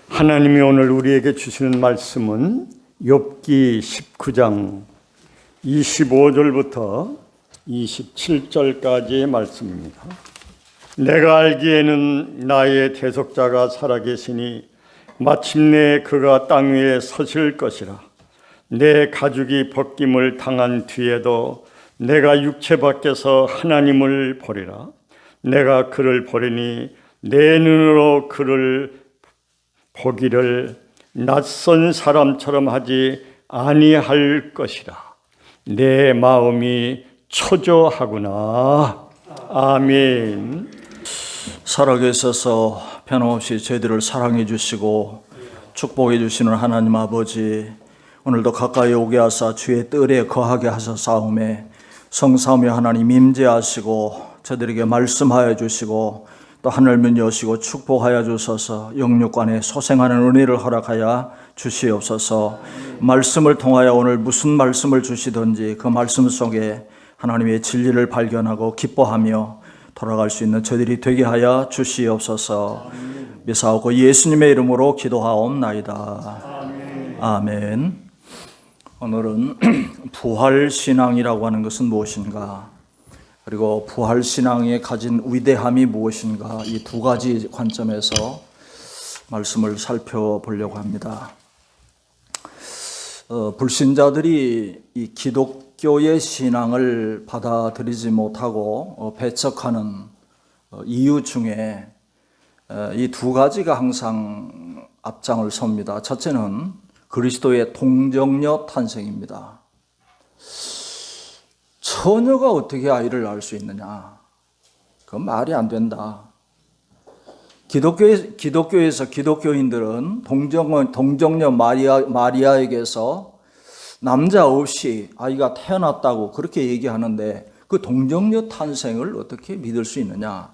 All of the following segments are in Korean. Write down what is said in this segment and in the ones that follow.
하나님이 오늘 우리에게 주시는 말씀은 욥기 19장 25절부터 27절까지의 말씀입니다. 내가 알기에는 나의 대속자가 살아계시니 마침내 그가 땅 위에 서실 것이라. 내 가죽이 벗김을 당한 뒤에도 내가 육체 밖에서 하나님을 보리라. 내가 그를 보리니 내 눈으로 그를 보기를 낯선 사람처럼 하지 아니할 것이라. 내 마음이 초조하구나. 아멘. 살아계셔서 변함없이 저희들을 사랑해 주시고 축복해 주시는 하나님 아버지, 오늘도 가까이 오게 하사 주의 뜰에 거하게 하셨사오매 성삼위 하나님 임재하시고 저들에게 말씀하여 주시고 또 하늘문 여시고 축복하여 주셔서 영육간에 소생하는 은혜를 허락하여 주시옵소서. 말씀을 통하여 오늘 무슨 말씀을 주시든지 그 말씀 속에 하나님의 진리를 발견하고 기뻐하며 돌아갈 수 있는 저들이 되게 하여 주시옵소서. 미사오고 예수님의 이름으로 기도하옵나이다. 아멘. 오늘은 부활신앙이라고 하는 것은 무엇인가, 그리고 부활신앙이 가진 위대함이 무엇인가, 이 두 가지 관점에서 말씀을 살펴보려고 합니다. 불신자들이 이 기독교의 신앙을 받아들이지 못하고 배척하는 이유 중에 이 두 가지가 항상 앞장을 섭니다. 첫째는 그리스도의 동정녀 탄생입니다. 처녀가 어떻게 아이를 낳을 수 있느냐? 그건 말이 안 된다. 기독교에서 기독교인들은 동정녀 마리아에게서 남자 없이 아이가 태어났다고 그렇게 얘기하는데 그 동정녀 탄생을 어떻게 믿을 수 있느냐?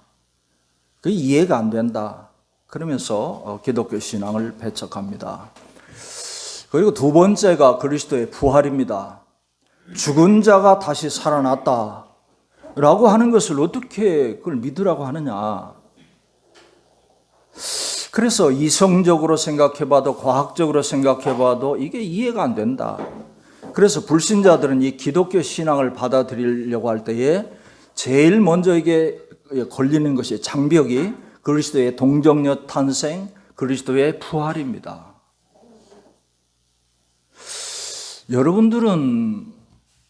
그 이해가 안 된다. 그러면서 기독교 신앙을 배척합니다. 그리고 두 번째가 그리스도의 부활입니다. 죽은 자가 다시 살아났다 라고 하는 것을 어떻게 그걸 믿으라고 하느냐. 그래서 이성적으로 생각해봐도 과학적으로 생각해봐도 이게 이해가 안 된다. 그래서 불신자들은 이 기독교 신앙을 받아들이려고 할 때에 제일 먼저 이게 걸리는 것이 장벽이 그리스도의 동정녀 탄생, 그리스도의 부활입니다. 여러분들은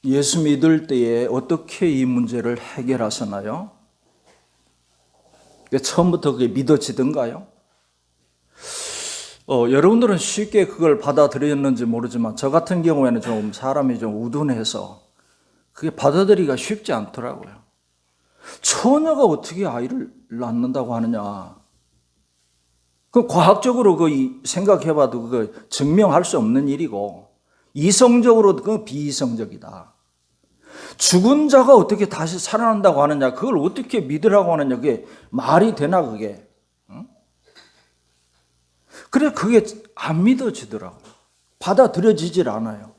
예수 믿을 때에 어떻게 이 문제를 해결하셨나요? 처음부터 그게 믿어지던가요? 여러분들은 쉽게 그걸 받아들였는지 모르지만 저 같은 경우에는 좀 사람이 좀 우둔해서 그게 받아들이기가 쉽지 않더라고요. 처녀가 어떻게 아이를 낳는다고 하느냐? 그 과학적으로 그 생각해봐도 그거 증명할 수 없는 일이고 이성적으로도 그 비이성적이다. 죽은 자가 어떻게 다시 살아난다고 하느냐? 그걸 어떻게 믿으라고 하느냐? 그게 말이 되나 그게? 응? 그래 그게 안 믿어지더라고. 받아들여지질 않아요.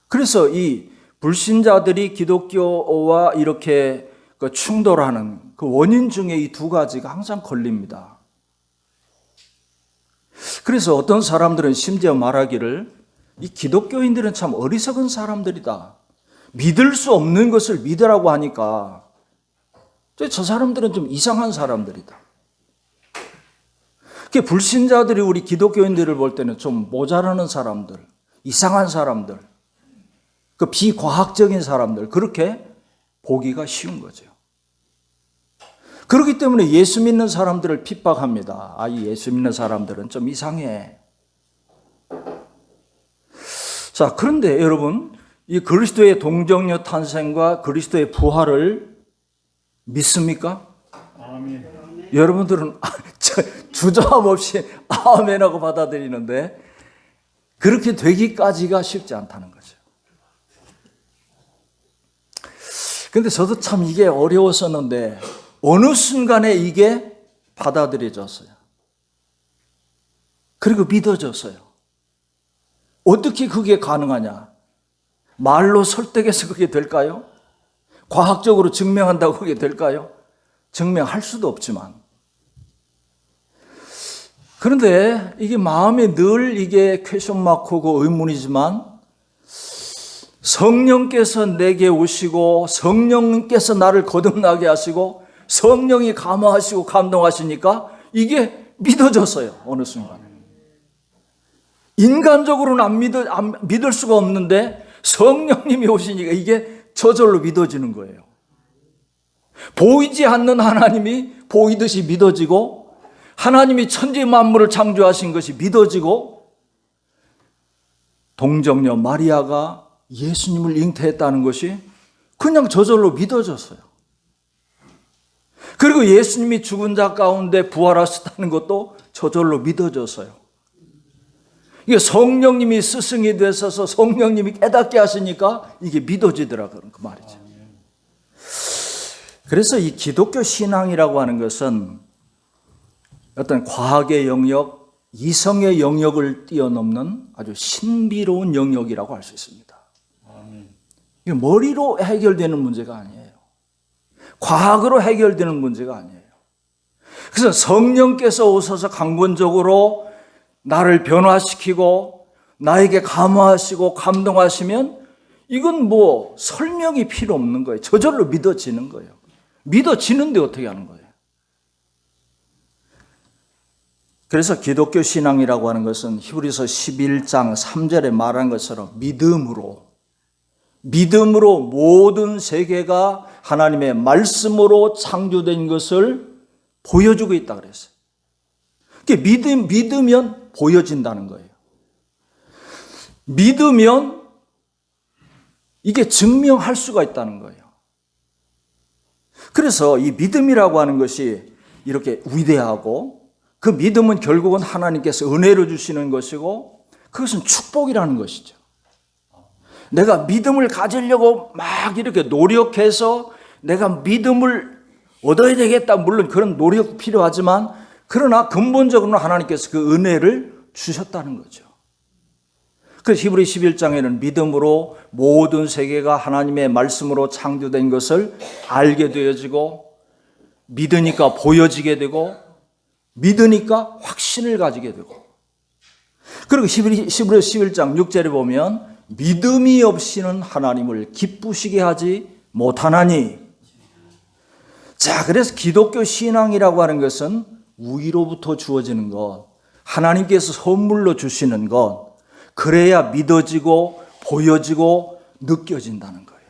그래서 이 불신자들이 기독교와 이렇게 충돌하는 그 원인 중에 이 두 가지가 항상 걸립니다. 그래서 어떤 사람들은 심지어 말하기를 이 기독교인들은 참 어리석은 사람들이다. 믿을 수 없는 것을 믿으라고 하니까 저 사람들은 좀 이상한 사람들이다. 불신자들이 우리 기독교인들을 볼 때는 좀 모자라는 사람들, 이상한 사람들, 그 비과학적인 사람들, 그렇게 보기가 쉬운 거죠. 그렇기 때문에 예수 믿는 사람들을 핍박합니다. 이 예수 믿는 사람들은 좀 이상해. 자, 그런데 여러분, 이 그리스도의 동정녀 탄생과 그리스도의 부활을 믿습니까? 아멘. 여러분들은 주저함 없이 아멘하고 받아들이는데 그렇게 되기까지가 쉽지 않다는 거죠. 근데 저도 참 이게 어려웠었는데 어느 순간에 이게 받아들여졌어요. 그리고 믿어졌어요. 어떻게 그게 가능하냐? 말로 설득해서 그게 될까요? 과학적으로 증명한다고 그게 될까요? 증명할 수도 없지만 그런데 이게 마음에 늘 이게 퀘션 마크고 의문이지만 성령께서 내게 오시고 성령께서 나를 거듭나게 하시고 성령이 감화하시고 감동하시니까 이게 믿어졌어요. 어느 순간에. 인간적으로는 안 믿을 수가 없는데 성령님이 오시니까 이게 저절로 믿어지는 거예요. 보이지 않는 하나님이 보이듯이 믿어지고 하나님이 천지 만물을 창조하신 것이 믿어지고 동정녀 마리아가 예수님을 잉태했다는 것이 그냥 저절로 믿어졌어요. 그리고 예수님이 죽은 자 가운데 부활하셨다는 것도 저절로 믿어졌어요. 이게 성령님이 스승이 되셔서 성령님이 깨닫게 하시니까 이게 믿어지더라고요. 그 말이죠. 그래서 이 기독교 신앙이라고 하는 것은 어떤 과학의 영역, 이성의 영역을 뛰어넘는 아주 신비로운 영역이라고 할 수 있습니다. 이게 머리로 해결되는 문제가 아니에요. 과학으로 해결되는 문제가 아니에요. 그래서 성령께서 오셔서 강권적으로 나를 변화시키고 나에게 감화하시고 감동하시면 이건 뭐 설명이 필요 없는 거예요. 저절로 믿어지는 거예요. 믿어지는데 어떻게 하는 거예요? 그래서 기독교 신앙이라고 하는 것은 히브리서 11장 3절에 말한 것처럼 믿음으로 모든 세계가 하나님의 말씀으로 창조된 것을 보여주고 있다 그랬어요. 믿으면 보여진다는 거예요. 믿으면 이게 증명할 수가 있다는 거예요. 그래서 이 믿음이라고 하는 것이 이렇게 위대하고 그 믿음은 결국은 하나님께서 은혜로 주시는 것이고 그것은 축복이라는 것이죠. 내가 믿음을 가지려고 막 이렇게 노력해서 내가 믿음을 얻어야 되겠다. 물론 그런 노력 필요하지만 그러나 근본적으로는 하나님께서 그 은혜를 주셨다는 거죠. 그래서 히브리 11장에는 믿음으로 모든 세계가 하나님의 말씀으로 창조된 것을 알게 되어지고 믿으니까 보여지게 되고 믿으니까 확신을 가지게 되고 그리고 히브리 11장 6절에 보면 믿음이 없이는 하나님을 기쁘시게 하지 못하나니. 자, 그래서 기독교 신앙이라고 하는 것은 위로부터 주어지는 것, 하나님께서 선물로 주시는 것, 그래야 믿어지고 보여지고 느껴진다는 거예요.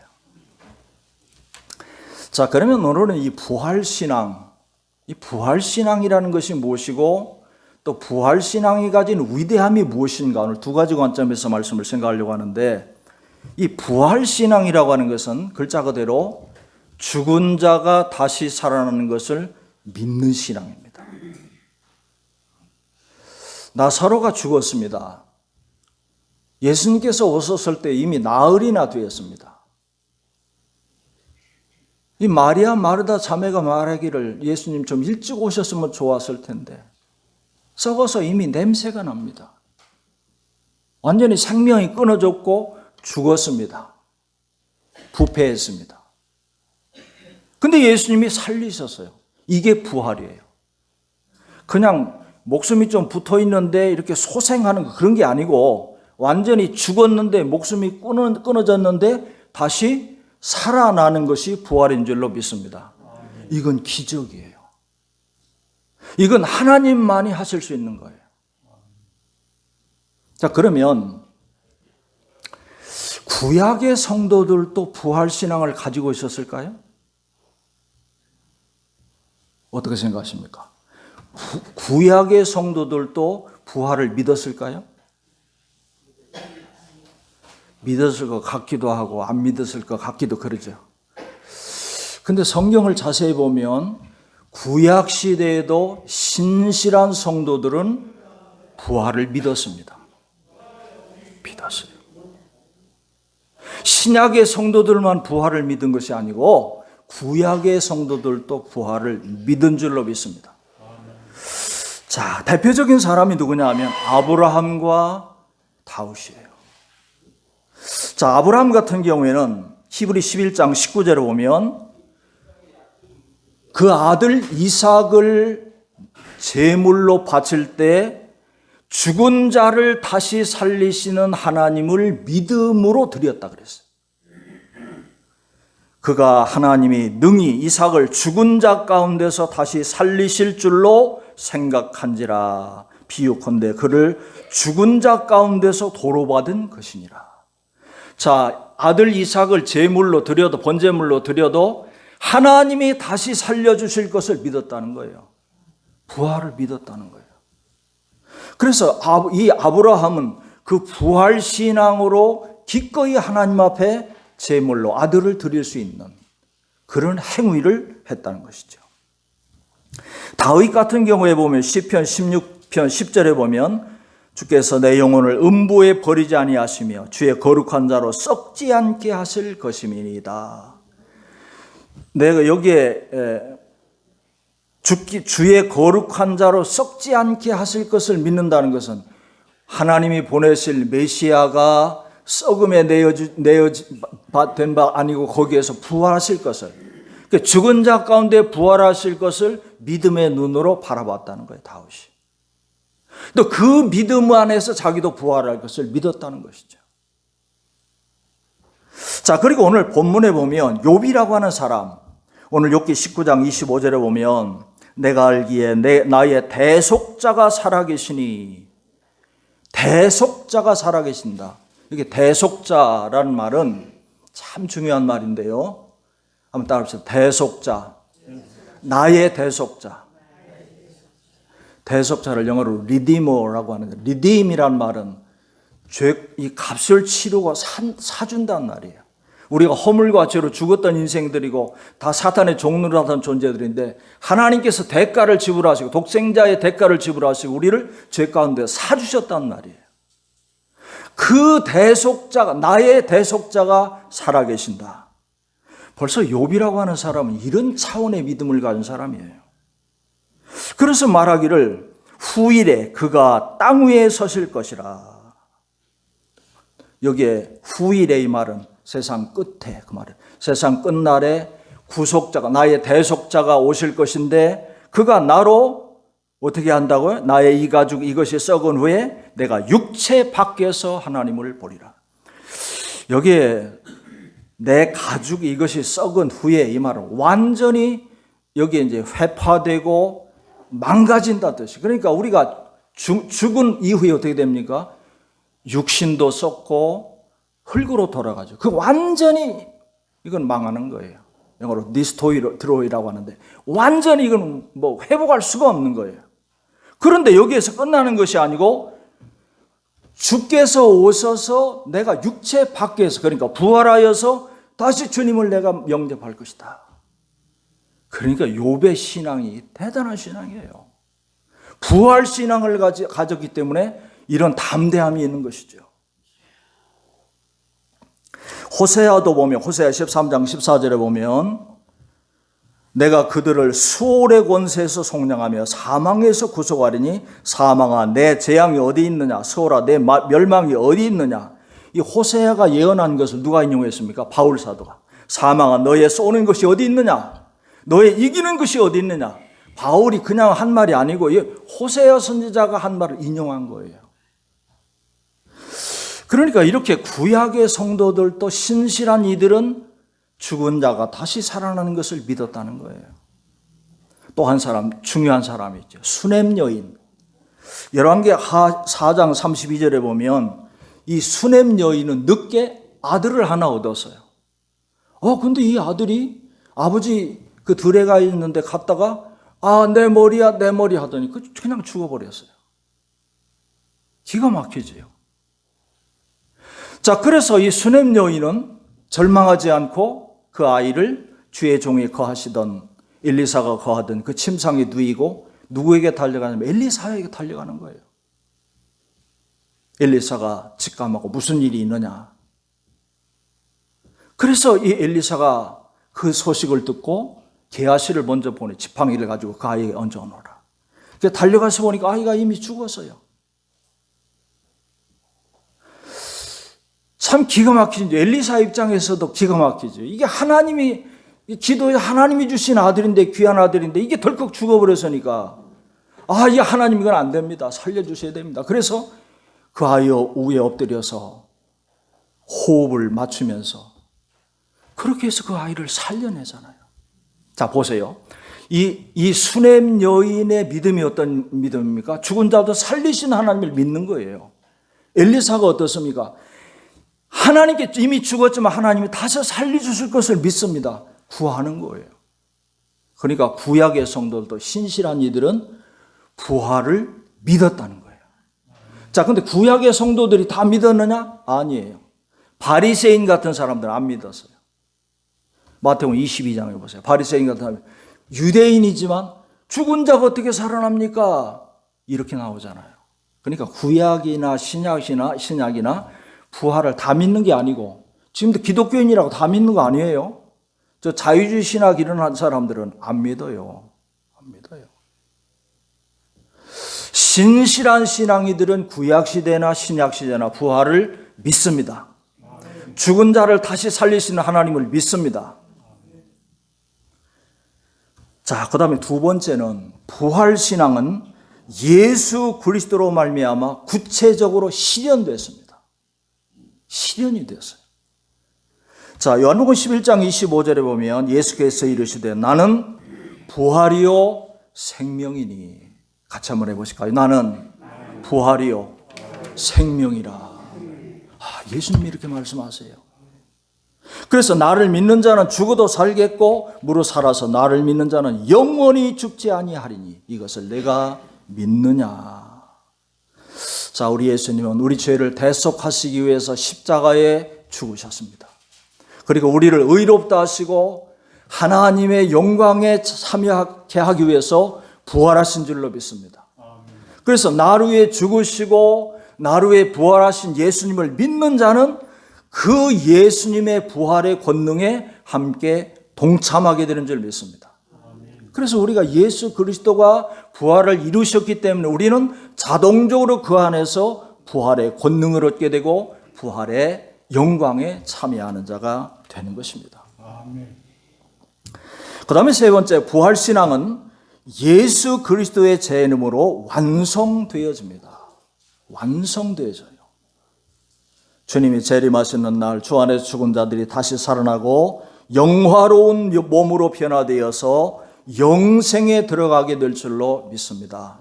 자, 그러면 오늘은 이 부활신앙, 이 부활신앙이라는 것이 무엇이고 또 부활신앙이 가진 위대함이 무엇인가 오늘 두 가지 관점에서 말씀을 생각하려고 하는데 이 부활신앙이라고 하는 것은 글자 그대로 죽은 자가 다시 살아나는 것을 믿는 신앙입니다. 나사로가 죽었습니다. 예수님께서 오셨을 때 이미 나흘이나 되었습니다. 이 마리아 마르다 자매가 말하기를 예수님 좀 일찍 오셨으면 좋았을 텐데 썩어서 이미 냄새가 납니다. 완전히 생명이 끊어졌고 죽었습니다. 부패했습니다. 근데 예수님이 살리셨어요. 이게 부활이에요. 그냥 목숨이 좀 붙어 있는데 이렇게 소생하는 거 그런 게 아니고 완전히 죽었는데 목숨이 끊어졌는데 다시 살아나는 것이 부활인 줄로 믿습니다. 이건 기적이에요. 이건 하나님만이 하실 수 있는 거예요. 자, 그러면 구약의 성도들도 부활신앙을 가지고 있었을까요? 어떻게 생각하십니까? 구약의 성도들도 부활을 믿었을까요? 믿었을 것 같기도 하고 안 믿었을 것 같기도 그러죠. 근데 성경을 자세히 보면 구약 시대에도 신실한 성도들은 부활을 믿었습니다. 믿었어요. 신약의 성도들만 부활을 믿은 것이 아니고 구약의 성도들도 부활을 믿은 줄로 믿습니다. 자, 대표적인 사람이 누구냐 하면 아브라함과 다윗이에요. 자, 아브라함 같은 경우에는 히브리 11장 19절에 보면 그 아들 이삭을 제물로 바칠 때 죽은 자를 다시 살리시는 하나님을 믿음으로 드렸다 그랬어요. 그가 하나님이 능히 이삭을 죽은 자 가운데서 다시 살리실 줄로 생각한지라. 비유컨대 그를 죽은 자 가운데서 도로받은 것이니라. 자, 아들 이삭을 제물로 드려도 번제물로 드려도 하나님이 다시 살려주실 것을 믿었다는 거예요. 부활을 믿었다는 거예요. 그래서 이 아브라함은 그 부활 신앙으로 기꺼이 하나님 앞에 제물로 아들을 드릴 수 있는 그런 행위를 했다는 것이죠. 다윗 같은 경우에 보면 시편 16편 10절에 보면 주께서 내 영혼을 음부에 버리지 아니하시며 주의 거룩한 자로 썩지 않게 하실 것임이니이다. 내가 여기에 주의 거룩한 자로 썩지 않게 하실 것을 믿는다는 것은 하나님이 보내실 메시아가 썩음에 된 바 아니고 거기에서 부활하실 것을, 그러니까 죽은 자 가운데 부활하실 것을 믿음의 눈으로 바라봤다는 거예요, 다윗이. 또 그 믿음 안에서 자기도 부활할 것을 믿었다는 것이죠. 자, 그리고 오늘 본문에 보면 욥이라고 하는 사람, 오늘 욥기 19장 25절에 보면 내가 알기에 나의 대속자가 살아계시니, 대속자가 살아계신다. 이게 대속자라는 말은 참 중요한 말인데요. 한번 따라합시다. 대속자. 나의 대속자. 대속자를 영어로 리디머라고 하는데, 리딤이란 말은 이 값을 치르고 사준다는 말이에요. 우리가 허물과 죄로 죽었던 인생들이고 다 사탄의 종로로 하던 존재들인데 하나님께서 대가를 지불하시고 독생자의 대가를 지불하시고 우리를 죄 가운데 사주셨단 말이에요. 그 대속자가, 나의 대속자가 살아계신다. 벌써 욥이라고 하는 사람은 이런 차원의 믿음을 가진 사람이에요. 그래서 말하기를 후일에 그가 땅 위에 서실 것이라. 여기에 후일의 이 말은 세상 끝에, 그 말은 세상 끝날에 구속자가, 나의 대속자가 오실 것인데 그가 나로 어떻게 한다고요? 나의 이 가죽 이것이 썩은 후에 내가 육체 밖에서 하나님을 보리라. 여기에 내 가죽 이것이 썩은 후에 이 말은 완전히 여기에 이제 회파되고 망가진다 뜻이. 그러니까 우리가 죽은 이후에 어떻게 됩니까? 육신도 썩고 흙으로 돌아가죠. 그 완전히 이건 망하는 거예요. 영어로 디스트로이라고 하는데 완전히 이건 뭐 회복할 수가 없는 거예요. 그런데 여기에서 끝나는 것이 아니고 주께서 오셔서 내가 육체 밖에서, 그러니까 부활하여서 다시 주님을 내가 영접할 것이다. 그러니까 욥의 신앙이 대단한 신앙이에요. 부활 신앙을 가졌기 때문에 이런 담대함이 있는 것이죠. 호세아도 보면, 호세아 13장 14절에 보면 내가 그들을 수월의 권세에서 속량하며 사망에서 구속하리니 사망아 내 재앙이 어디 있느냐, 수월아 내 멸망이 어디 있느냐. 이 호세아가 예언한 것을 누가 인용했습니까? 바울 사도가. 사망아 너의 쏘는 것이 어디 있느냐, 너의 이기는 것이 어디 있느냐. 바울이 그냥 한 말이 아니고 호세아 선지자가 한 말을 인용한 거예요. 그러니까 이렇게 구약의 성도들도 신실한 이들은 죽은 자가 다시 살아나는 것을 믿었다는 거예요. 또 한 사람, 중요한 사람이 있죠. 수넴 여인. 열왕기 4장 32절에 보면 이 수넴 여인은 늦게 아들을 하나 얻었어요. 근데 이 아들이 아버지 그 들에 가 있는데 갔다가 내 머리야 내 머리 하더니 그냥 죽어버렸어요. 기가 막히지요. 자, 그래서 이 수넴 여인은 절망하지 않고 그 아이를 주의 종이 거하시던 엘리사가 거하던 그 침상에 누이고 누구에게 달려가냐면 엘리사에게 달려가는 거예요. 엘리사가 직감하고 무슨 일이 있느냐. 그래서 이 엘리사가 그 소식을 듣고 게하시를 먼저 보내, 지팡이를 가지고 그 아이에게 얹어놓으라. 달려가서 보니까 아이가 이미 죽었어요. 참 기가 막히죠. 엘리사 입장에서도 기가 막히죠. 이게 하나님이, 기도에 하나님이 주신 아들인데, 귀한 아들인데 이게 덜컥 죽어버렸으니까 이 하나님 이건 안 됩니다. 살려주셔야 됩니다. 그래서 그 아이 위에 엎드려서 호흡을 맞추면서 그렇게 해서 그 아이를 살려내잖아요. 자, 보세요. 이 수넴 여인의 믿음이 어떤 믿음입니까? 죽은 자도 살리신 하나님을 믿는 거예요. 엘리사가 어떻습니까? 하나님께 이미 죽었지만 하나님이 다시 살려주실 것을 믿습니다. 구하는 거예요. 그러니까 구약의 성도들도 신실한 이들은 부활을 믿었다는 거예요. 자, 근데 구약의 성도들이 다 믿었느냐? 아니에요. 바리새인 같은 사람들은 안 믿었어요. 마태복음 22장에 보세요. 바리새인 같은 사람, 유대인이지만 죽은 자가 어떻게 살아납니까? 이렇게 나오잖아요. 그러니까 구약이나 신약이나 부활을 다 믿는 게 아니고, 지금도 기독교인이라고 다 믿는 거 아니에요. 저 자유주의 신학 일어난 사람들은 안 믿어요. 안 믿어요. 신실한 신앙이들은 구약시대나 신약시대나 부활을 믿습니다. 죽은 자를 다시 살리시는 하나님을 믿습니다. 자, 그 다음에 두 번째는 부활신앙은 예수 그리스도로 말미암아 구체적으로 실현됐습니다. 실현이 됐어요. 자, 요한복음 11장 25절에 보면 예수께서 이르시되 나는 부활이요 생명이니. 같이 한번 해보실까요? 나는 부활이요 생명이라. 예수님이 이렇게 말씀하세요. 그래서 나를 믿는 자는 죽어도 살겠고 무릇 살아서 나를 믿는 자는 영원히 죽지 아니하리니 이것을 내가 믿느냐. 자, 우리 예수님은 우리 죄를 대속하시기 위해서 십자가에 죽으셨습니다. 그리고 우리를 의롭다 하시고 하나님의 영광에 참여하게 하기 위해서 부활하신 줄로 믿습니다. 그래서 나를 위해 죽으시고 나를 위해 부활하신 예수님을 믿는 자는 그 예수님의 부활의 권능에 함께 동참하게 되는 줄 믿습니다. 그래서 우리가 예수 그리스도가 부활을 이루셨기 때문에 우리는 자동적으로 그 안에서 부활의 권능을 얻게 되고 부활의 영광에 참여하는 자가 되는 것입니다. 그 다음에 세 번째, 부활신앙은 예수 그리스도의 제 이름으로 완성되어집니다. 완성되어져요. 주님이 재림하시는 날 주 안에서 죽은 자들이 다시 살아나고 영화로운 몸으로 변화되어서 영생에 들어가게 될 줄로 믿습니다.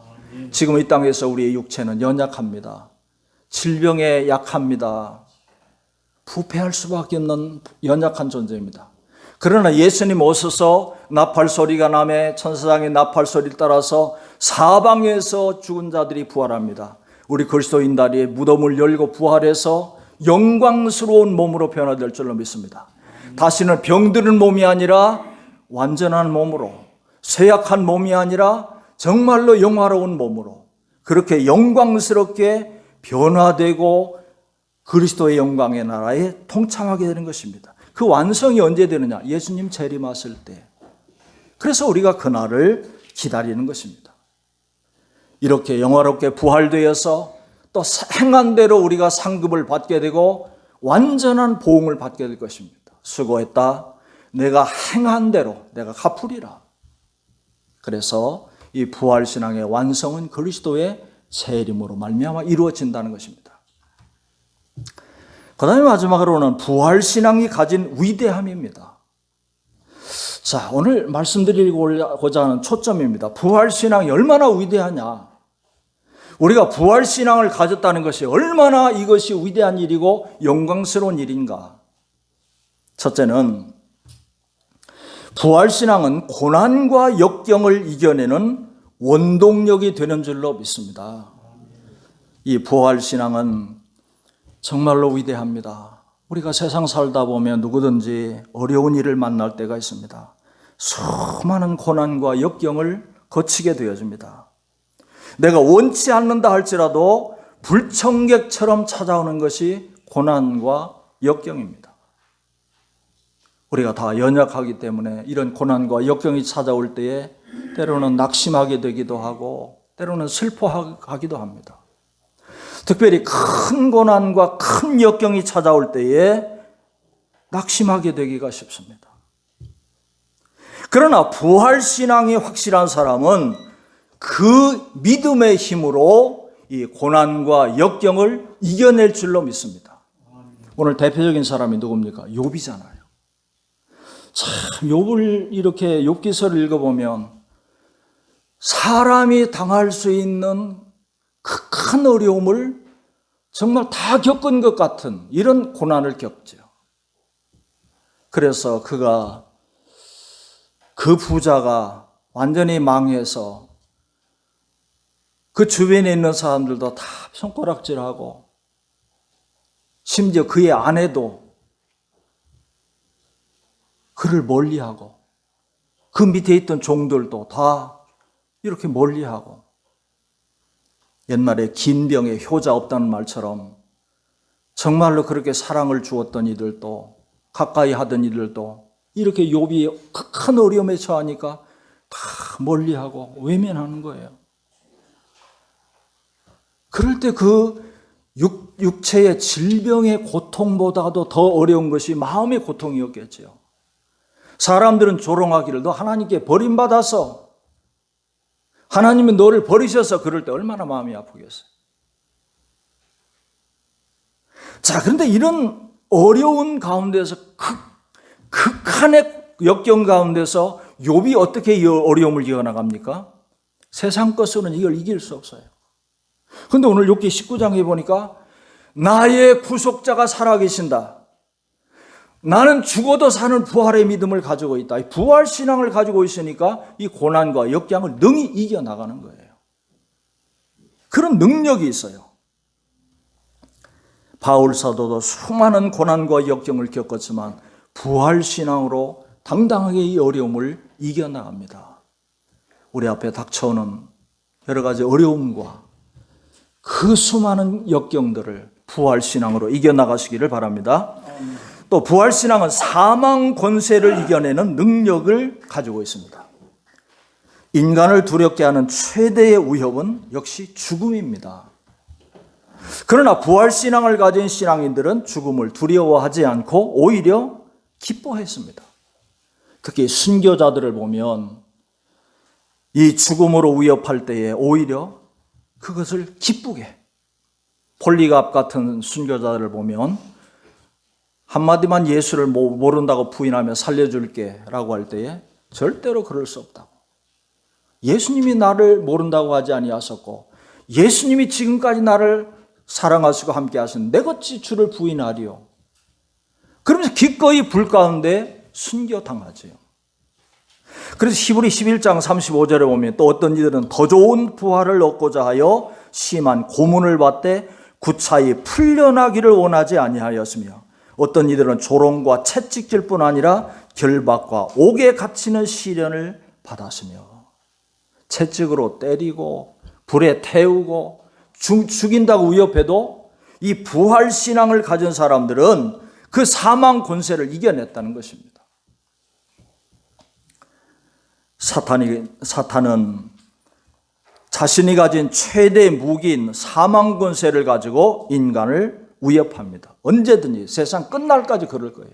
지금 이 땅에서 우리의 육체는 연약합니다. 질병에 약합니다. 부패할 수밖에 없는 연약한 존재입니다. 그러나 예수님 오셔서 나팔소리가 나매 천사장의 나팔소리를 따라서 사방에서 죽은 자들이 부활합니다. 우리 그리스도인들이 무덤을 열고 부활해서 영광스러운 몸으로 변화될 줄로 믿습니다. 다시는 병드는 몸이 아니라 완전한 몸으로, 쇠약한 몸이 아니라 정말로 영화로운 몸으로 그렇게 영광스럽게 변화되고 그리스도의 영광의 나라에 통참하게 되는 것입니다. 그 완성이 언제 되느냐? 예수님 재림하실 때. 그래서 우리가 그날을 기다리는 것입니다. 이렇게 영화롭게 부활되어서 또 행한 대로 우리가 상급을 받게 되고 완전한 보응을 받게 될 것입니다. 수고했다. 내가 행한 대로 내가 갚으리라. 그래서 이 부활신앙의 완성은 그리스도의 재림으로 말미암아 이루어진다는 것입니다. 그 다음에 마지막으로는 부활신앙이 가진 위대함입니다. 자, 오늘 말씀드리고자 하는 초점입니다. 부활신앙이 얼마나 위대하냐. 우리가 부활신앙을 가졌다는 것이 얼마나 이것이 위대한 일이고 영광스러운 일인가. 첫째는 부활신앙은 고난과 역경을 이겨내는 원동력이 되는 줄로 믿습니다. 이 부활신앙은 정말로 위대합니다. 우리가 세상 살다 보면 누구든지 어려운 일을 만날 때가 있습니다. 수많은 고난과 역경을 거치게 되어집니다. 내가 원치 않는다 할지라도 불청객처럼 찾아오는 것이 고난과 역경입니다. 우리가 다 연약하기 때문에 이런 고난과 역경이 찾아올 때에 때로는 낙심하게 되기도 하고 때로는 슬퍼하기도 합니다. 특별히 큰 고난과 큰 역경이 찾아올 때에 낙심하게 되기가 쉽습니다. 그러나 부활신앙이 확실한 사람은 그 믿음의 힘으로 이 고난과 역경을 이겨낼 줄로 믿습니다. 오늘 대표적인 사람이 누굽니까? 욥이잖아요. 참 욥을 이렇게 욥기서를 읽어보면 사람이 당할 수 있는 극한 어려움을 정말 다 겪은 것 같은 이런 고난을 겪죠. 그래서 그 부자가 완전히 망해서 그 주변에 있는 사람들도 다 손가락질하고 심지어 그의 아내도 그를 멀리하고 그 밑에 있던 종들도 다 이렇게 멀리하고 옛날에 긴 병에 효자 없다는 말처럼 정말로 그렇게 사랑을 주었던 이들도 가까이 하던 이들도 이렇게 욥이 극한 어려움에 처하니까 다 멀리하고 외면하는 거예요. 그럴 때 그 육체의 질병의 고통보다도 더 어려운 것이 마음의 고통이었겠죠. 사람들은 조롱하기를 너 하나님께 버림받아서 하나님은 너를 버리셔서 그럴 때 얼마나 마음이 아프겠어요. 자, 그런데 이런 어려운 가운데서 극한의 역경 가운데서 욥이 어떻게 이 어려움을 이겨나갑니까? 세상 것으로는 이걸 이길 수 없어요. 그런데 오늘 욥기 19장에 보니까 나의 구속자가 살아계신다. 나는 죽어도 사는 부활의 믿음을 가지고 있다. 이 부활 신앙을 가지고 있으니까 이 고난과 역경을 능히 이겨나가는 거예요. 그런 능력이 있어요. 바울 사도도 수많은 고난과 역경을 겪었지만 부활 신앙으로 당당하게 이 어려움을 이겨나갑니다. 우리 앞에 닥쳐오는 여러 가지 어려움과 그 수많은 역경들을 부활 신앙으로 이겨나가시기를 바랍니다. 또 부활 신앙은 사망 권세를 이겨내는 능력을 가지고 있습니다. 인간을 두렵게 하는 최대의 위협은 역시 죽음입니다. 그러나 부활 신앙을 가진 신앙인들은 죽음을 두려워하지 않고 오히려 기뻐했습니다. 특히 순교자들을 보면 이 죽음으로 위협할 때에 오히려 그것을 기쁘게, 폴리갑 같은 순교자들을 보면 한마디만 예수를 모른다고 부인하며 살려줄게 라고 할 때에 절대로 그럴 수 없다고. 예수님이 나를 모른다고 하지 아니하셨고 예수님이 지금까지 나를 사랑하시고 함께 하신 내 어찌 주를 부인하리요. 그러면서 기꺼이 불 가운데 순교당하지요. 그래서 히브리 11장 35절에 보면 또 어떤 이들은 더 좋은 부활을 얻고자 하여 심한 고문을 받되 구차히 풀려나기를 원하지 아니하였으며 어떤 이들은 조롱과 채찍질 뿐 아니라 결박과 옥에 갇히는 시련을 받았으며 채찍으로 때리고 불에 태우고 죽인다고 위협해도 이 부활 신앙을 가진 사람들은 그 사망 권세를 이겨냈다는 것입니다. 사탄은 자신이 가진 최대 무기인 사망 권세를 가지고 인간을 위협합니다. 언제든지 세상 끝날까지 그럴 거예요.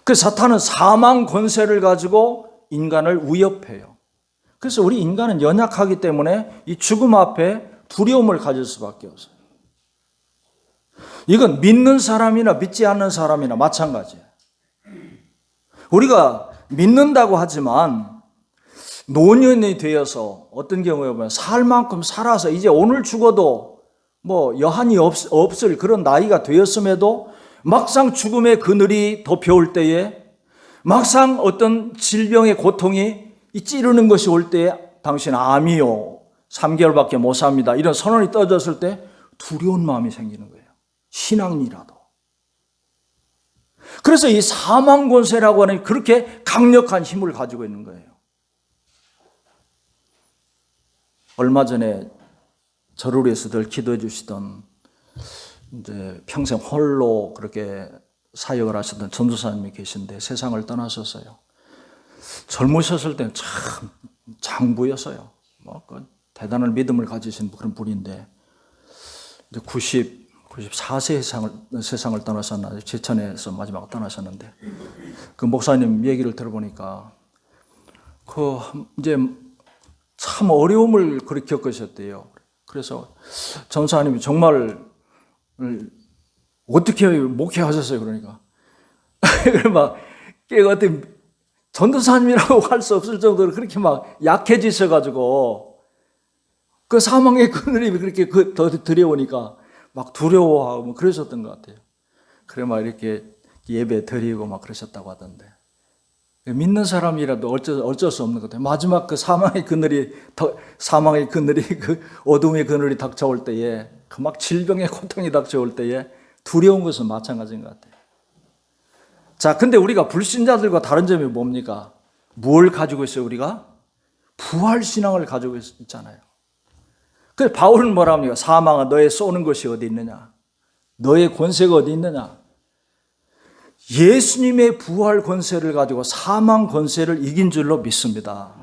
그 사탄은 사망 권세를 가지고 인간을 위협해요. 그래서 우리 인간은 연약하기 때문에 이 죽음 앞에 두려움을 가질 수밖에 없어요. 이건 믿는 사람이나 믿지 않는 사람이나 마찬가지예요. 우리가 믿는다고 하지만 노년이 되어서 어떤 경우에 보면 살 만큼 살아서 이제 오늘 죽어도 뭐 여한이 없을 그런 나이가 되었음에도 막상 죽음의 그늘이 덮여올 때에 막상 어떤 질병의 고통이 찌르는 것이 올 때에 당신 암이요 3개월밖에 못 삽니다 이런 선언이 떠졌을 때 두려운 마음이 생기는 거예요. 신앙이라도. 그래서 이 사망 권세라고 하는 그렇게 강력한 힘을 가지고 있는 거예요. 얼마 전에 저를 위해서 늘 기도해 주시던 이제 평생 홀로 그렇게 사역을 하셨던 전도사님이 계신데 세상을 떠나셨어요. 젊으셨을 때는 참 장부였어요. 대단한 믿음을 가지신 그런 분인데 이제 94세 세상을 떠나셨나 제천에서 마지막으로 떠나셨는데 그 목사님 얘기를 들어보니까 그 이제 참 어려움을 그렇게 겪으셨대요. 그래서 전사님이 정말 어떻게 목회하셨어요? 그러니까 막 어떤 전도사님이라고 할 수 없을 정도로 그렇게 막 약해지셔가지고 그 사망의 그늘이 그렇게 더 들여오니까 막 두려워하고 뭐 그러셨던 것 같아요. 그래 막 이렇게 예배 드리고 막 그러셨다고 하던데, 믿는 사람이라도 어쩔 수 없는 것 같아요. 마지막 그 사망의 그늘이 그 어둠의 그늘이 닥쳐올 때에, 그 막 질병의 고통이 닥쳐올 때에 두려운 것은 마찬가지인 것 같아요. 자, 근데 우리가 불신자들과 다른 점이 뭡니까? 뭘 가지고 있어요, 우리가? 부활신앙을 가지고 있잖아요. 그래서 바울은 뭐라 합니까? 사망아, 너의 쏘는 것이 어디 있느냐? 너의 권세가 어디 있느냐? 예수님의 부활 권세를 가지고 사망 권세를 이긴 줄로 믿습니다.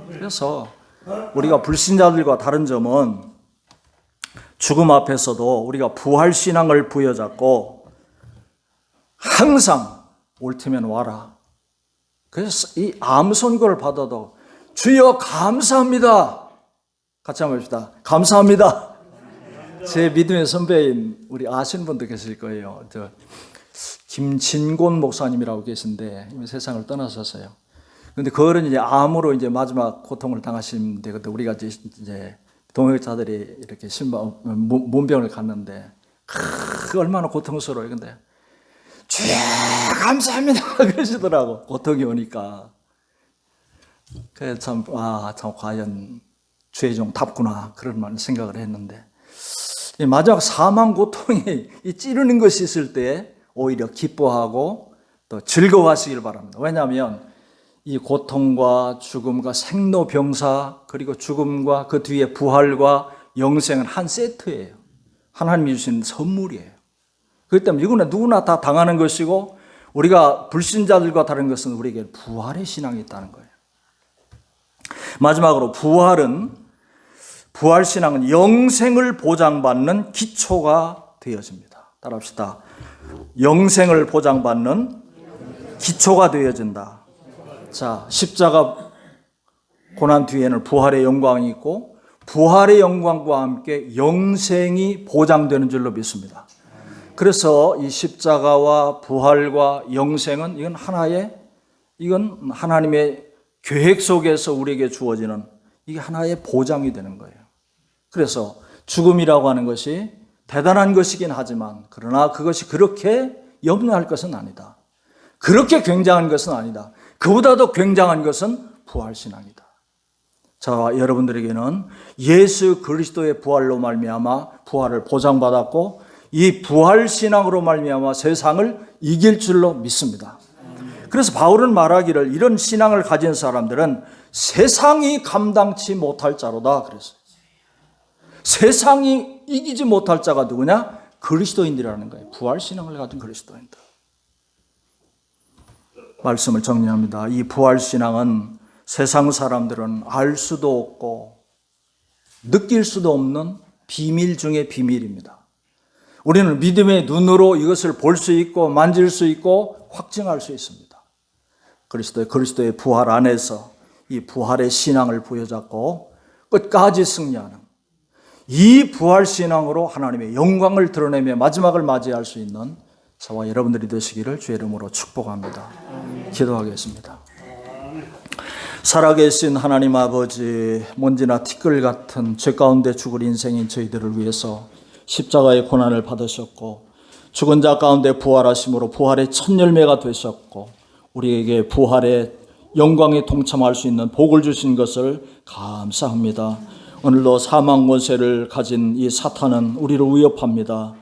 그래서 우리가 불신자들과 다른 점은 죽음 앞에서도 우리가 부활 신앙을 부여잡고 항상 올 테면 와라. 그래서 이 암 선고를 받아도 주여 감사합니다. 같이 한번 해봅시다. 감사합니다. 제 믿음의 선배인 우리 아시는 분도 계실 거예요. 김진곤 목사님이라고 계신데 이미 세상을 떠나셨어요. 근데 그거는 이제 암으로 이제 마지막 고통을 당하시는데, 그때 우리가 이제 동역자들이 이렇게 문병을 갔는데 얼마나 고통스러워요. 근데 주여 감사합니다 그러시더라고. 고통이 오니까. 그래서 참 과연 주의 종답구나 그런 생각을 했는데, 이 마지막 사망 고통이 이 찌르는 것이 있을 때 오히려 기뻐하고 또 즐거워하시길 바랍니다. 왜냐하면 이 고통과 죽음과 생로병사, 그리고 죽음과 그 뒤에 부활과 영생은 한 세트예요. 하나님이 주신 선물이에요. 그렇기 때문에 이거는 누구나 다 당하는 것이고, 우리가 불신자들과 다른 것은 우리에게 부활의 신앙이 있다는 거예요. 마지막으로 부활신앙은 영생을 보장받는 기초가 되어집니다. 따라합시다. 영생을 보장받는 기초가 되어진다. 자, 십자가 고난 뒤에는 부활의 영광이 있고, 부활의 영광과 함께 영생이 보장되는 줄로 믿습니다. 그래서 이 십자가와 부활과 영생은 이건 하나님의 계획 속에서 우리에게 주어지는 이게 하나의 보장이 되는 거예요. 그래서 죽음이라고 하는 것이 대단한 것이긴 하지만, 그러나 그것이 그렇게 염려할 것은 아니다. 그렇게 굉장한 것은 아니다. 그보다도 굉장한 것은 부활신앙이다. 자, 여러분들에게는 예수 그리스도의 부활로 말미암아 부활을 보장받았고, 이 부활신앙으로 말미암아 세상을 이길 줄로 믿습니다. 그래서 바울은 말하기를, 이런 신앙을 가진 사람들은 세상이 감당치 못할 자로다 그랬어요. 세상이 이기지 못할 자가 누구냐? 그리스도인들이라는 거예요. 부활신앙을 가진 그리스도인들. 말씀을 정리합니다. 이 부활신앙은 세상 사람들은 알 수도 없고 느낄 수도 없는 비밀 중의 비밀입니다. 우리는 믿음의 눈으로 이것을 볼 수 있고 만질 수 있고 확증할 수 있습니다. 그리스도의 부활 안에서 이 부활의 신앙을 부여잡고 끝까지 승리하는 이 부활신앙으로 하나님의 영광을 드러내며 마지막을 맞이할 수 있는 저와 여러분들이 되시기를 주의 이름으로 축복합니다. 기도하겠습니다. 살아계신 하나님 아버지, 먼지나 티끌 같은 죄 가운데 죽을 인생인 저희들을 위해서 십자가의 고난을 받으셨고, 죽은 자 가운데 부활하심으로 부활의 첫 열매가 되셨고, 우리에게 부활의 영광에 동참할 수 있는 복을 주신 것을 감사합니다. 오늘도 사망 권세를 가진 이 사탄은 우리를 위협합니다.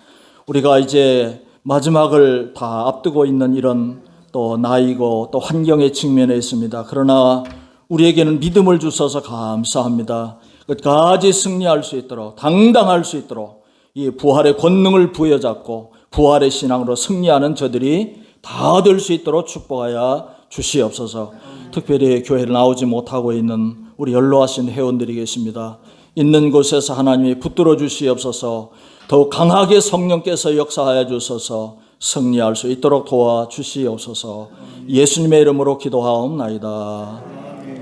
우리가 이제 마지막을 다 앞두고 있는 이런 또 나이고 또 환경에 직면해 있습니다. 그러나 우리에게는 믿음을 주셔서 감사합니다. 끝까지 승리할 수 있도록, 당당할 수 있도록 이 부활의 권능을 부여잡고 부활의 신앙으로 승리하는 저들이 다 될 수 있도록 축복하여 주시옵소서. 특별히 교회를 나오지 못하고 있는 우리 연로하신 회원들이 계십니다. 있는 곳에서 하나님이 붙들어 주시옵소서. 더욱 강하게 성령께서 역사하여 주셔서 승리할 수 있도록 도와주시옵소서. 예수님의 이름으로 기도하옵나이다.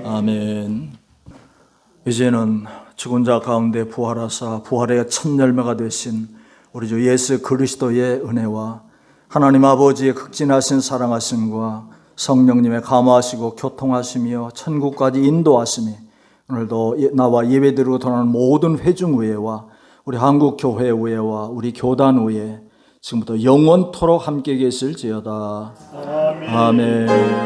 아멘. 이제는 죽은 자 가운데 부활하사 부활의 첫 열매가 되신 우리 주 예수 그리스도의 은혜와 하나님 아버지의 극진하신 사랑하심과 성령님의 감화하시고 교통하시며 천국까지 인도하심이 오늘도 나와 예배드리고 돌아오는 모든 회중의회와 우리 한국교회의회와 우리 교단의회 지금부터 영원토록 함께 계실지어다. 아멘.